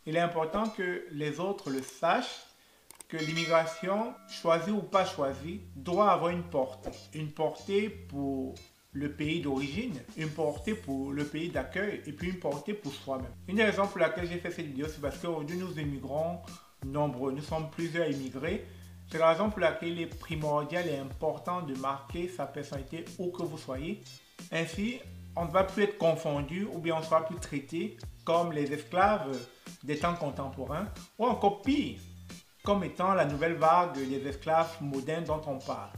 Il est important que les autres le sachent, que l'immigration, choisie ou pas choisie, doit avoir une portée. Une portée pour le pays d'origine, une portée pour le pays d'accueil et puis une portée pour soi-même. Une des raisons pour laquelle j'ai fait cette vidéo, c'est parce qu'aujourd'hui nous immigrons nombreux, nous sommes plusieurs immigrés. C'est la raison pour laquelle il est primordial et important de marquer sa personnalité où que vous soyez. Ainsi, on ne va plus être confondu ou bien on ne sera plus traité comme les esclaves des temps contemporains ou encore pire, comme étant la nouvelle vague des esclaves modernes dont on parle.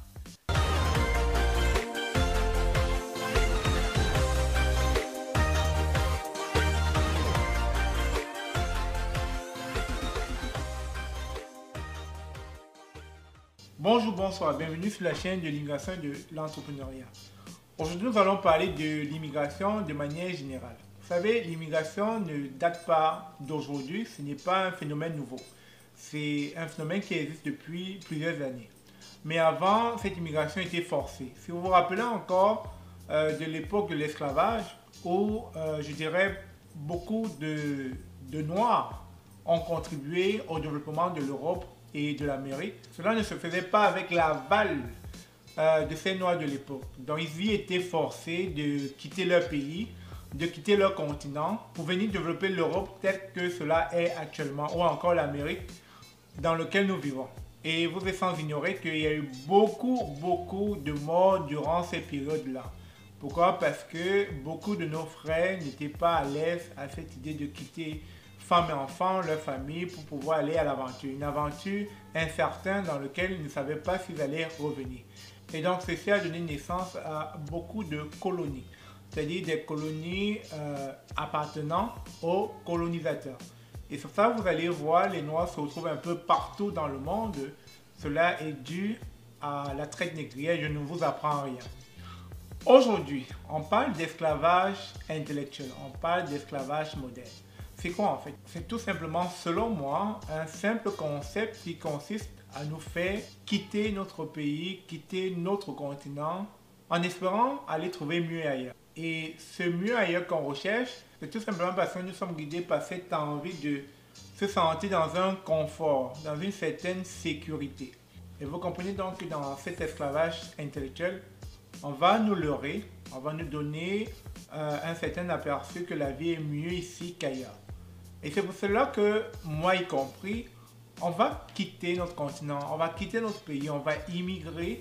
Bonjour, bonsoir, bienvenue sur la chaîne de l'immigration et de l'entrepreneuriat. Aujourd'hui, nous allons parler de l'immigration de manière générale. Vous savez, l'immigration ne date pas d'aujourd'hui, ce n'est pas un phénomène nouveau. C'est un phénomène qui existe depuis plusieurs années. Mais avant, cette immigration était forcée. Si vous vous rappelez encore de l'époque de l'esclavage, où je dirais beaucoup de Noirs ont contribué au développement de l'Europe et de l'Amérique. Cela ne se faisait pas avec l'aval de ces Noirs de l'époque. Donc ils y étaient forcés de quitter leur pays, de quitter leur continent pour venir développer l'Europe telle que cela est actuellement, ou encore l'Amérique dans lequel nous vivons. Et vous êtes sans ignorer qu'il y a eu beaucoup de morts durant ces périodes-là. Pourquoi? Parce que beaucoup de nos frères n'étaient pas à l'aise à cette idée de quitter femmes et enfants, leur famille, pour pouvoir aller à l'aventure. Une aventure incertaine dans laquelle ils ne savaient pas s'ils allaient revenir. Et donc ceci a donné naissance à beaucoup de colonies, c'est-à-dire des colonies appartenant aux colonisateurs. Et sur ça, vous allez voir, les Noirs se retrouvent un peu partout dans le monde. Cela est dû à la traite négrière, je ne vous apprends rien. Aujourd'hui, on parle d'esclavage intellectuel, on parle d'esclavage moderne. C'est quoi en fait? C'est tout simplement, selon moi, un simple concept qui consiste à nous faire quitter notre pays, quitter notre continent, en espérant aller trouver mieux ailleurs. Et ce mieux ailleurs qu'on recherche, c'est tout simplement parce que nous sommes guidés par cette envie de se sentir dans un confort, dans une certaine sécurité. Et vous comprenez donc que dans cet esclavage intellectuel, on va nous leurrer, on va nous donner un certain aperçu que la vie est mieux ici qu'ailleurs. Et c'est pour cela que, moi y compris, on va quitter notre continent, on va quitter notre pays, on va immigrer.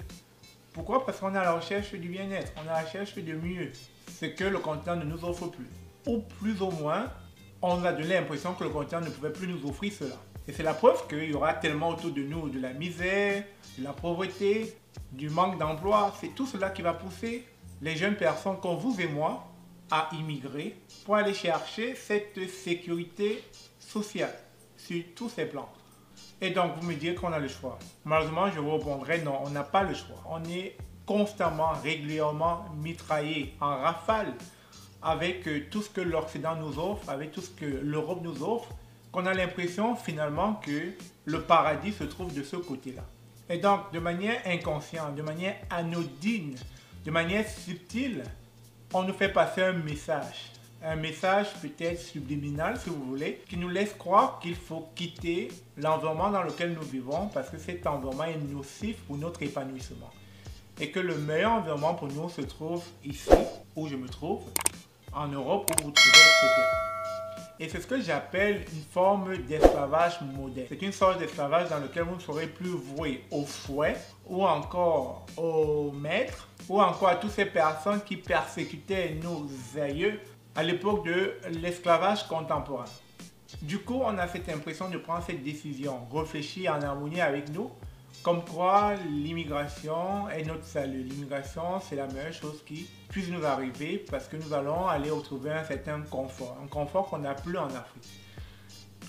Pourquoi? Parce qu'on est à la recherche du bien-être, on est à la recherche de mieux, ce que le continent ne nous offre plus. Ou plus ou moins, on a donné l'impression que le continent ne pouvait plus nous offrir cela. Et c'est la preuve qu'il y aura tellement autour de nous de la misère, de la pauvreté, du manque d'emploi. C'est tout cela qui va pousser les jeunes personnes comme vous et moi à immigrer pour aller chercher cette sécurité sociale sur tous ces plans. Et donc vous me direz qu'on a le choix. Malheureusement, je vous répondrai non, on n'a pas le choix. On est constamment, régulièrement mitraillé en rafale avec tout ce que l'Occident nous offre, avec tout ce que l'Europe nous offre, qu'on a l'impression finalement que le paradis se trouve de ce côté-là. Et donc, de manière inconsciente, de manière anodine, de manière subtile, on nous fait passer un message peut-être subliminal si vous voulez, qui nous laisse croire qu'il faut quitter l'environnement dans lequel nous vivons parce que cet environnement est nocif pour notre épanouissement. Et que le meilleur environnement pour nous se trouve ici, où je me trouve, en Europe, où vous trouvez, etc. Et c'est ce que j'appelle une forme d'esclavage moderne. C'est une sorte d'esclavage dans lequel vous ne serez plus voué au fouet, ou encore au maître, ou encore à toutes ces personnes qui persécutaient nos aïeux à l'époque de l'esclavage contemporain. Du coup, on a cette impression de prendre cette décision, réfléchir en harmonie avec nous, comme quoi l'immigration est notre salut. L'immigration, c'est la meilleure chose qui puisse nous arriver parce que nous allons aller retrouver un certain confort, un confort qu'on n'a plus en Afrique.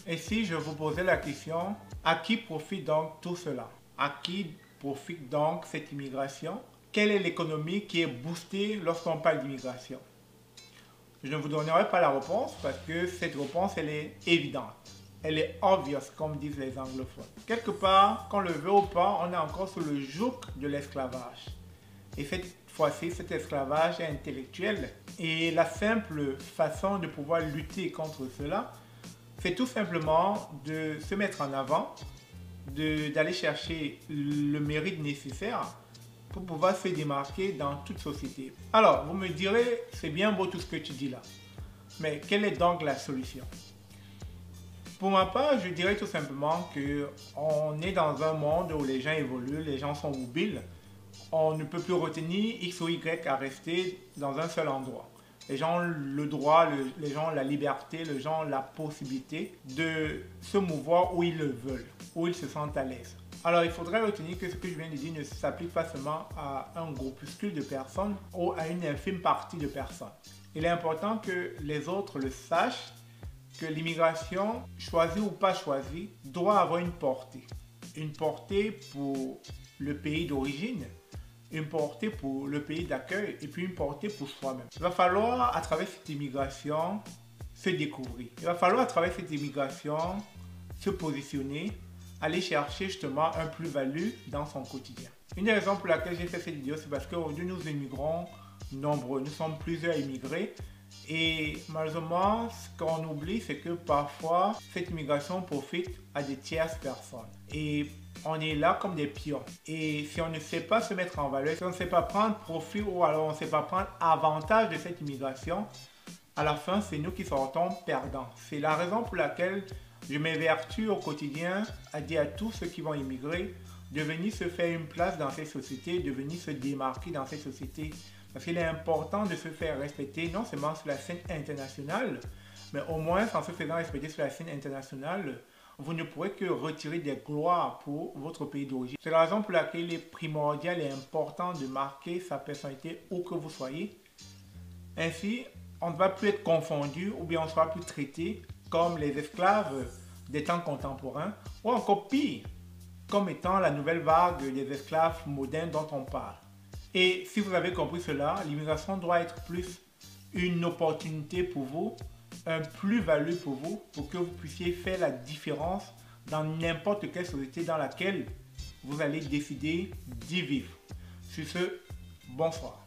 Et si je vous posais la question, à qui profite donc tout cela? À qui profite donc cette immigration? Quelle est l'économie qui est boostée lorsqu'on parle d'immigration? Je ne vous donnerai pas la réponse parce que cette réponse, elle est évidente. Elle est obvious, comme disent les anglophones. Quelque part, qu'on le veut ou pas, on est encore sous le joug de l'esclavage. Et cette fois-ci, cet esclavage est intellectuel. Et la simple façon de pouvoir lutter contre cela, c'est tout simplement de se mettre en avant, d'aller chercher le mérite nécessaire pour pouvoir se démarquer dans toute société. Alors, vous me direz, c'est bien beau tout ce que tu dis là, mais quelle est donc la solution? Pour ma part, je dirais tout simplement qu'on est dans un monde où les gens évoluent, les gens sont mobiles. On ne peut plus retenir X ou Y à rester dans un seul endroit. Les gens ont le droit, les gens ont la liberté, les gens ont la possibilité de se mouvoir où ils le veulent, où ils se sentent à l'aise. Alors il faudrait retenir que ce que je viens de dire ne s'applique pas seulement à un groupuscule de personnes ou à une infime partie de personnes. Il est important que les autres le sachent, que l'immigration, choisie ou pas choisie, doit avoir une portée. Une portée pour le pays d'origine, une portée pour le pays d'accueil et puis une portée pour soi-même. Il va falloir, à travers cette immigration, se découvrir. Il va falloir, à travers cette immigration, se positionner, aller chercher justement un plus-value dans son quotidien. Une des raisons pour laquelle j'ai fait cette vidéo, c'est parce qu'aujourd'hui, nous immigrons nombreux. Nous sommes plusieurs immigrés. Et malheureusement, ce qu'on oublie, c'est que parfois, cette immigration profite à des tierces personnes. Et on est là comme des pions. Et si on ne sait pas se mettre en valeur, si on ne sait pas prendre profit ou alors on ne sait pas prendre avantage de cette immigration, à la fin, c'est nous qui sortons perdants. C'est la raison pour laquelle je m'évertue au quotidien à dire à tous ceux qui vont immigrer de venir se faire une place dans ces sociétés, de venir se démarquer dans ces sociétés. Parce qu'il est important de se faire respecter, non seulement sur la scène internationale, mais au moins en se faisant respecter sur la scène internationale, vous ne pourrez que retirer des gloires pour votre pays d'origine. C'est la raison pour laquelle il est primordial et important de marquer sa personnalité où que vous soyez. Ainsi, on ne va plus être confondu ou bien on ne sera plus traité comme les esclaves des temps contemporains ou encore pire, comme étant la nouvelle vague des esclaves modernes dont on parle. Et si vous avez compris cela, l'immigration doit être plus une opportunité pour vous, un plus-value pour vous, pour que vous puissiez faire la différence dans n'importe quelle société dans laquelle vous allez décider d'y vivre. Sur ce, bonsoir.